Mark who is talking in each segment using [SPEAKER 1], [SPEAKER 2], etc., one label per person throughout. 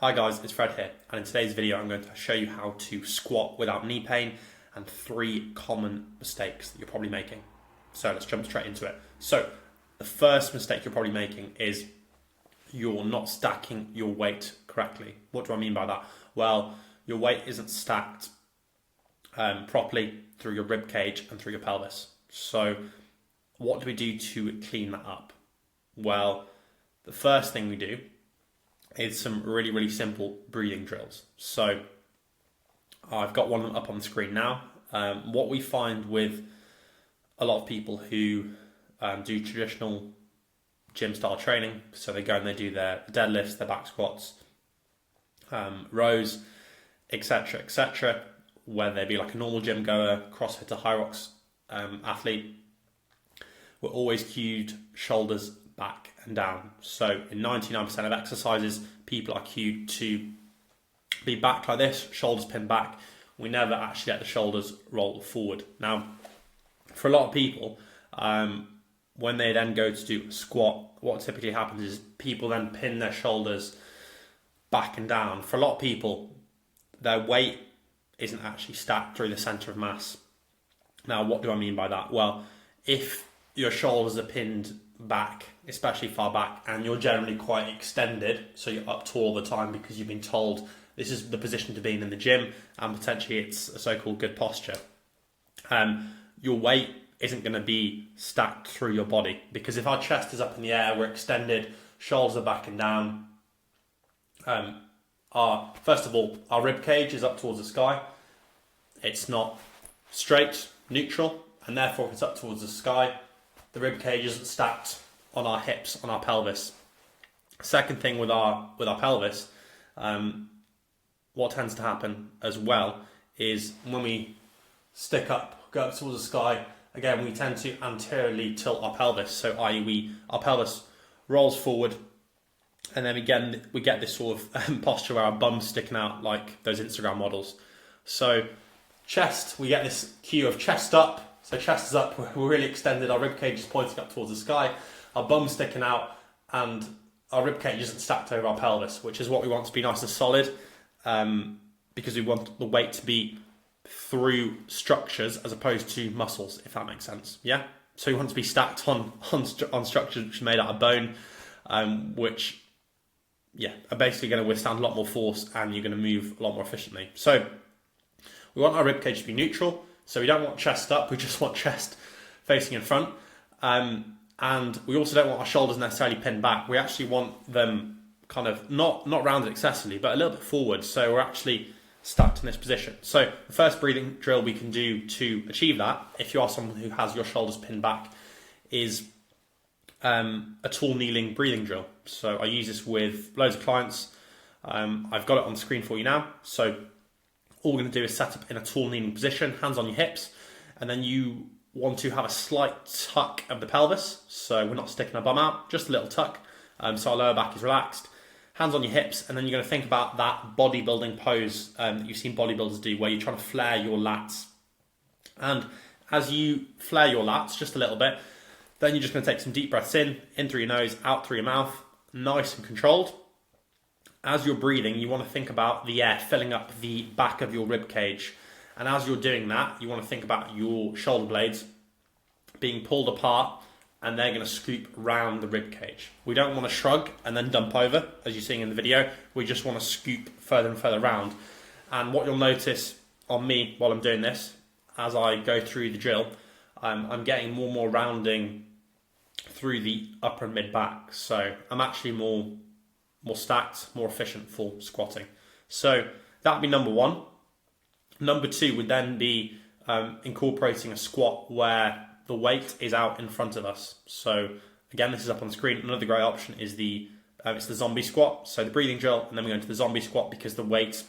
[SPEAKER 1] Hi guys, it's Fred here, and in today's video I'm going to show you how to squat without knee pain and 3 common mistakes that you're probably making. So let's jump straight into it. So the first mistake you're probably making is you're not stacking your weight correctly. What do I mean by that? Well, your weight isn't stacked properly through your rib cage and through your pelvis. So what do we do to clean that up? Well, the first thing we do is some really simple breathing drills. So I've got one up on the screen now. What we find with a lot of people who do traditional gym style training, so they go and they do their deadlifts, their back squats, rows, etc., whether they be like a normal gym goer, CrossFit or Hyrox athlete, we're always cued shoulders back and down. So in 99% of exercises, people are cued to be back like this, shoulders pinned back. We never actually let the shoulders roll forward. Now, for a lot of people, when they then go to do a squat, what typically happens is people then pin their shoulders back and down. For a lot of people, their weight isn't actually stacked through the center of mass. Now, what do I mean by that? Well, if your shoulders are pinned back, especially far back, and you're generally quite extended, so you're up tall all the time because you've been told this is the position to be in the gym, and potentially it's a so-called good posture. Your weight isn't going to be stacked through your body, because if our chest is up in the air, we're extended, shoulders are back and down. First of all, our rib cage is up towards the sky. It's not straight, neutral, and therefore if it's up towards the sky, the rib cage isn't stacked on our hips, on our pelvis. Second thing with our pelvis, what tends to happen as well is when we stick up, go up towards the sky, again we tend to anteriorly tilt our pelvis. So i.e. our pelvis rolls forward, and then again we get this sort of posture where our bum's sticking out like those Instagram models. So chest, we get this cue of chest up. So chest is up, we're really extended, our rib cage is pointing up towards the sky, our bum's sticking out, and our rib cage isn't stacked over our pelvis, which is what we want to be nice and solid, because we want the weight to be through structures as opposed to muscles, if that makes sense. Yeah? So you want to be stacked on structures which are made out of bone, which are basically going to withstand a lot more force, and you're going to move a lot more efficiently. So we want our rib cage to be neutral. So we don't want chest up, we just want chest facing in front. And we also don't want our shoulders necessarily pinned back. We actually want them kind of not rounded excessively, but a little bit forward. So we're actually stacked in this position. So the first breathing drill we can do to achieve that, if you are someone who has your shoulders pinned back, is a tall kneeling breathing drill. So I use this with loads of clients. I've got it on the screen for you now. So all we're going to do is set up in a tall kneeling position, hands on your hips, and then you want to have a slight tuck of the pelvis, so we're not sticking our bum out, just a little tuck, so our lower back is relaxed, hands on your hips, and then you're going to think about that bodybuilding pose that you've seen bodybuilders do, where you're trying to flare your lats. And as you flare your lats just a little bit, then you're just going to take some deep breaths in through your nose, out through your mouth, nice and controlled. As you're breathing, you want to think about the air filling up the back of your rib cage. And as you're doing that, you want to think about your shoulder blades being pulled apart, and they're going to scoop round the rib cage. We don't want to shrug and then dump over, as you're seeing in the video. We just want to scoop further and further round. And what you'll notice on me while I'm doing this, as I go through the drill, I'm getting more and more rounding through the upper and mid back. So I'm actually more stacked, more efficient for squatting. So that'd be number one. Number two would then be incorporating a squat where the weight is out in front of us. So again, this is up on the screen. Another great option is it's the zombie squat. So the breathing drill, and then we go into the zombie squat because the weight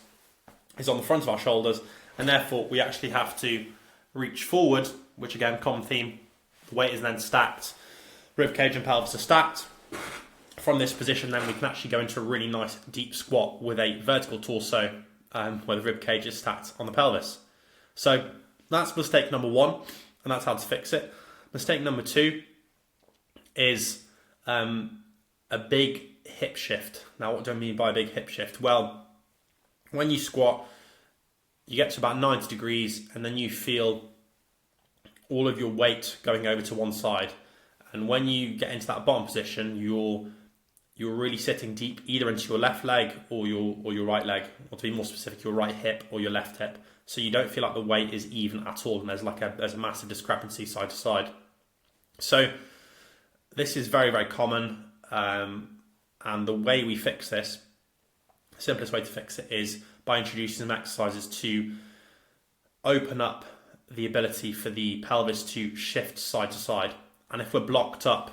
[SPEAKER 1] is on the front of our shoulders, and therefore we actually have to reach forward, which again, common theme. The weight is then stacked. Rib cage and pelvis are stacked. From this position, then we can actually go into a really nice deep squat with a vertical torso, where the rib cage is stacked on the pelvis. So that's mistake number one, and that's how to fix it. Mistake number two is a big hip shift. Now, what do I mean by a big hip shift? Well, when you squat, you get to about 90 degrees and then you feel all of your weight going over to one side. And when you get into that bottom position, you're really sitting deep either into your left leg or your right leg, or to be more specific, your right hip or your left hip. So you don't feel like the weight is even at all, and there's a massive discrepancy side to side. So this is very, very common, and the way we fix this, the simplest way to fix it is by introducing some exercises to open up the ability for the pelvis to shift side to side. And if we're blocked up,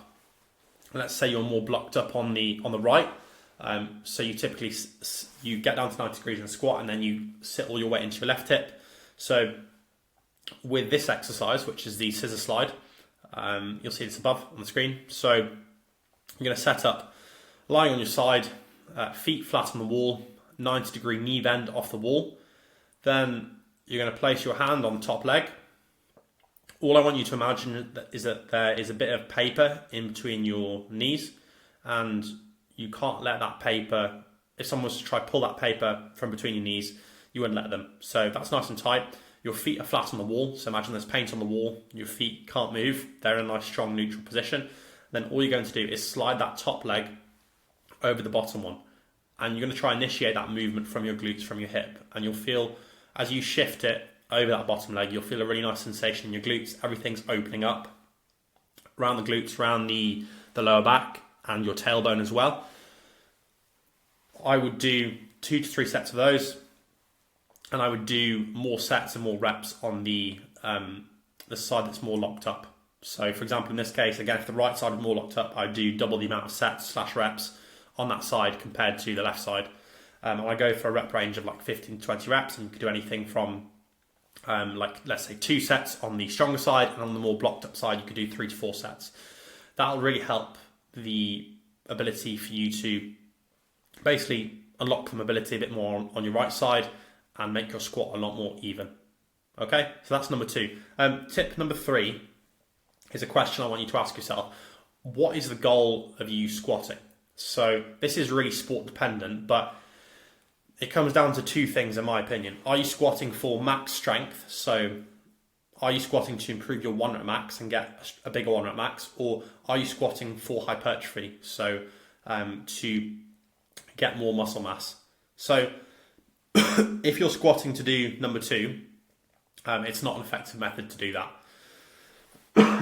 [SPEAKER 1] let's say you're more blocked up on the right, so you typically you get down to 90 degrees and squat, and then you sit all your weight into your left hip. So with this exercise, which is the scissor slide, you'll see this above on the screen. So you're going to set up lying on your side, feet flat on the wall, 90-degree knee bend off the wall. Then you're going to place your hand on the top leg. All I want you to imagine is that there is a bit of paper in between your knees, and you can't let that paper, if someone was to try to pull that paper from between your knees, you wouldn't let them. So that's nice and tight. Your feet are flat on the wall, so imagine there's paint on the wall, your feet can't move, they're in a nice strong neutral position. Then all you're going to do is slide that top leg over the bottom one, and you're going to try and initiate that movement from your glutes, from your hip, and you'll feel, as you shift it over that bottom leg, you'll feel a really nice sensation in your glutes. Everything's opening up around the glutes, around the lower back and your tailbone as well. I would do 2 to 3 sets of those, and I would do more sets and more reps on the side that's more locked up. So for example, in this case, again, if the right side is more locked up, I'd do double the amount of sets / reps on that side compared to the left side. And I go for a rep range of like 15 to 20 reps, and you could do anything from like, let's say 2 sets on the stronger side, and on the more blocked up side, you could do 3 to 4 sets. That'll really help the ability for you to basically unlock the mobility a bit more on your right side and make your squat a lot more even. Okay, so that's number 2. Tip number 3 is a question I want you to ask yourself. What is the goal of you squatting? So this is really sport dependent, but it comes down to 2 things in my opinion. Are you squatting for max strength? So are you squatting to improve your 1 rep max and get a bigger 1 rep max? Or are you squatting for hypertrophy? So to get more muscle mass. So if you're squatting to do number 2, it's not an effective method to do that.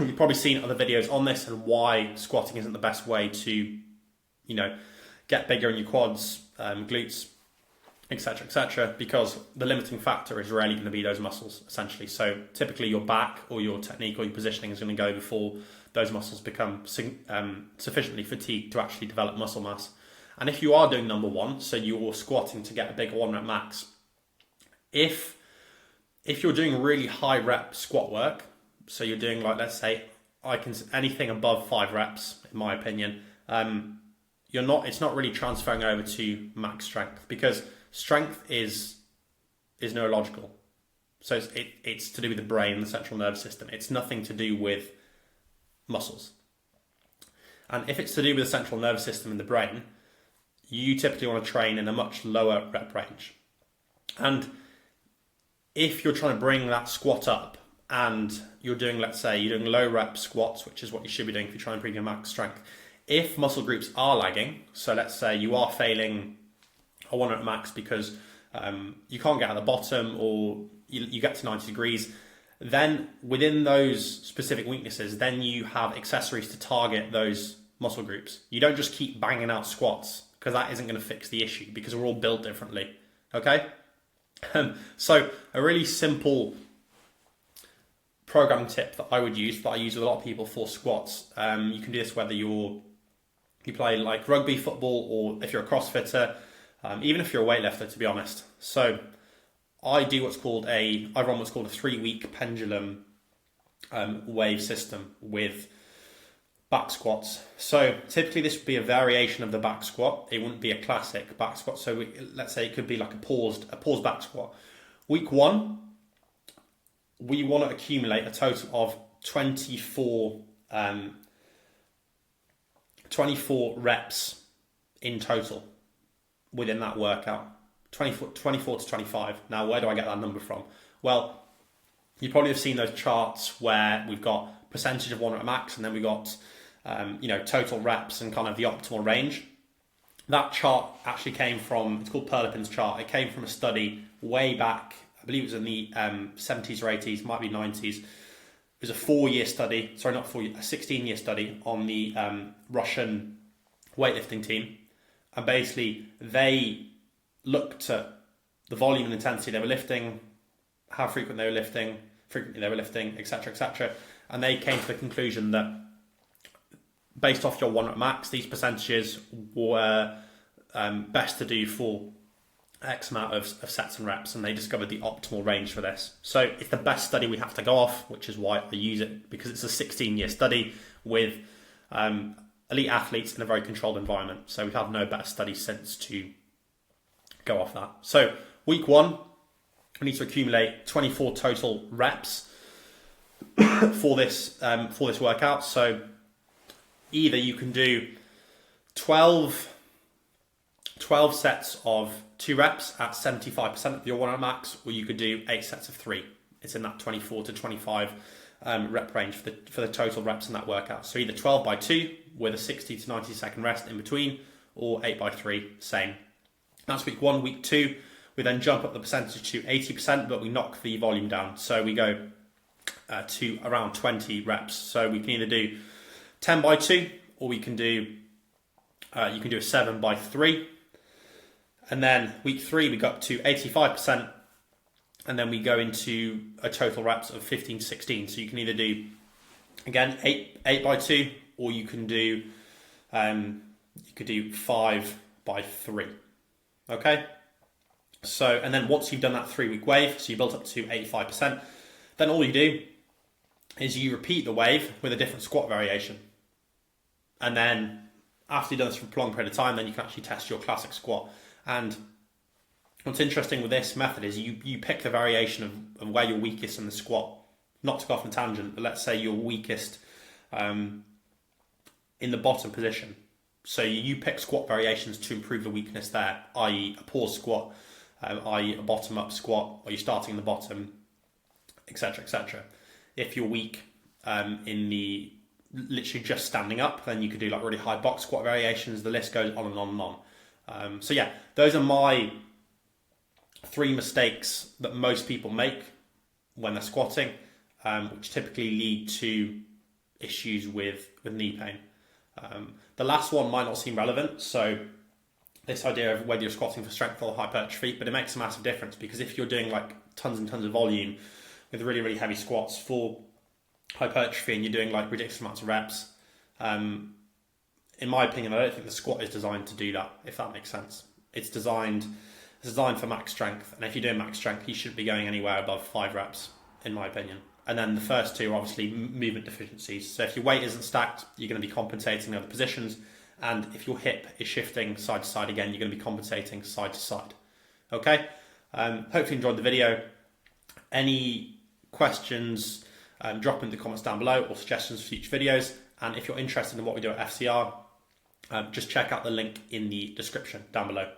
[SPEAKER 1] You've probably seen other videos on this and why squatting isn't the best way to, get bigger in your quads, glutes, etc., because the limiting factor is really going to be those muscles, essentially. So typically your back or your technique or your positioning is going to go before those muscles become sufficiently fatigued to actually develop muscle mass. And if you are doing number 1, so you're squatting to get a bigger 1 rep max, if you're doing really high rep squat work, so you're doing, like, let's say anything above 5 reps, in my opinion, it's not really transferring over to max strength, because strength is neurological. So it's to do with the brain, the central nervous system. It's nothing to do with muscles. And if it's to do with the central nervous system in the brain, you typically want to train in a much lower rep range. And if you're trying to bring that squat up and you're doing, let's say, you're doing low rep squats, which is what you should be doing if you're trying to improve your max strength. If muscle groups are lagging, so let's say you are failing a 1 rep max because you can't get at the bottom, or you get to 90 degrees, then within those specific weaknesses, then you have accessories to target those muscle groups. You don't just keep banging out squats, because that isn't going to fix the issue, because we're all built differently. Okay? So a really simple programming tip that I would use, that I use with a lot of people for squats, you can do this whether you play like rugby, football, or if you're a CrossFitter, even if you're a weightlifter, to be honest. So I run what's called a 3-week pendulum wave system with back squats. So typically this would be a variation of the back squat. It wouldn't be a classic back squat. So let's say it could be like a paused back squat. Week 1, we want to accumulate a total of 24 reps in total within that workout. 24 to 25. Now, where do I get that number from? Well, you probably have seen those charts where we've got percentage of 1 rep max, and then we've got total reps and kind of the optimal range. That chart actually came from, it's called Perlipin's chart. It came from a study way back, I believe it was in the 70s or 80s, might be 90s. It was a 4-year study, sorry, not 4 year, a 16-year study on the Russian weightlifting team. And basically, they looked at the volume and intensity they were lifting, how frequently they were lifting, etc., etc. And they came to the conclusion that based off your 1 rep max, these percentages were best to do for X amount of sets and reps, and they discovered the optimal range for this. So it's the best study we have to go off, which is why I use it, because it's a 16-year study with elite athletes in a very controlled environment. So we've had no better study since to go off that. So week 1, we need to accumulate 24 total reps for this workout. So either you can do 12 sets of 2 reps at 75% of your 1 rep max, or you could do 8 sets of 3. It's in that 24 to 25 rep range for the total reps in that workout. So either 12 by 2 with a 60 to 90 second rest in between, or 8 by 3, same. That's week 1. Week 2, we then jump up the percentage to 80%, but we knock the volume down. So we go to around 20 reps. So we can either do 10 by 2, or we can do you can do a 7 by 3. And then week 3, we go up to 85%, and then we go into a total reps of 15 to 16. So you can either do, again, 8 by 2, or you can do 5 by 3. Okay? So, and then once you've done that 3-week wave, so you built up to 85%, then all you do is you repeat the wave with a different squat variation. And then after you've done this for a prolonged period of time, then you can actually test your classic squat. And what's interesting with this method is you pick the variation of where you're weakest in the squat. Not to go off on a tangent, but let's say you're weakest in the bottom position. So you pick squat variations to improve the weakness there, i.e. a pause squat, i.e. a bottom up squat, or you're starting in the bottom, etc., etc. If you're weak in the literally just standing up, then you could do like really high box squat variations. The list goes on and on and on. So yeah, those are my 3 mistakes that most people make when they're squatting, which typically lead to issues with knee pain. The last one might not seem relevant, so this idea of whether you're squatting for strength or hypertrophy, but it makes a massive difference, because if you're doing like tons and tons of volume with really, really heavy squats for hypertrophy and you're doing like ridiculous amounts of reps, in my opinion, I don't think the squat is designed to do that, if that makes sense. It's designed for max strength, and if you're doing max strength, you shouldn't be going anywhere above 5 reps, in my opinion. And then the first 2 are obviously movement deficiencies. So if your weight isn't stacked, you're going to be compensating in other positions. And if your hip is shifting side to side again, you're going to be compensating side to side. Okay? Hopefully you enjoyed the video. Any questions, drop in the comments down below, or suggestions for future videos. And if you're interested in what we do at FCR, just check out the link in the description down below.